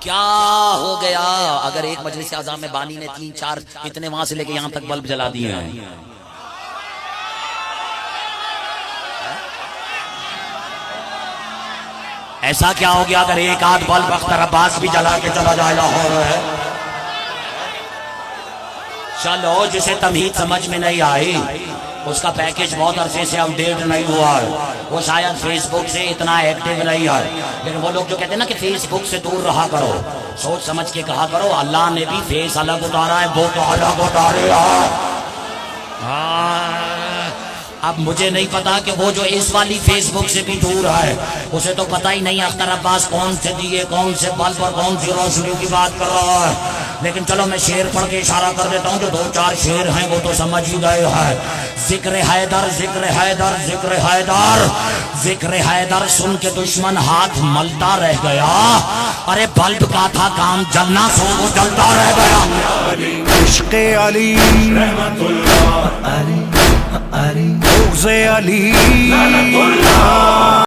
کیا ہو گیا اگر ایک مجلس اعظم میں بانی نے 3-4 اتنے وہاں سے لے کے یہاں تک بلب جلا دیے ہیں؟ ایسا کیا ہو گیا اگر ایک آدھ بلب اختر عباس بھی جلا کے چلا جائے لاہور ہے؟ چلو جسے تمہید سمجھ میں نہیں آئی اس کا پیکیج بہت عرصے سے اپ ڈیٹ نہیں ہوا ہے، وہ شاید فیس بک سے اتنا ایکٹیو نہیں ہے، لیکن وہ لوگ جو کہتے ہیں نا کہ فیس بک سے دور رہا کرو، سوچ سمجھ کے کہا کرو اللہ نے بھی فیس الگ اتارا ہے، وہ تو الگ اتارے گا۔ اب مجھے نہیں پتا کہ وہ جو اس والی فیس بک سے بھی دور ہے اسے تو پتہ ہی نہیں اختر عباس کون سے دیے کون سے بلب اور کون سی روشنی کی بات کر رہا ہے، لیکن چلو میں شعر پڑھ کے اشارہ کر دیتا ہوں، جو 2-4 شعر ہیں وہ تو سمجھ ہی گئے ہیں۔ ذکر حیدر ذکر حیدر ذکر حیدر ذکر حیدر سن کے دشمن ہاتھ ملتا رہ گیا، ارے بلب کا تھا کام جلنا سو وہ جلتا رہ گیا۔ عشق علی رحمت اللہ علی بغض علی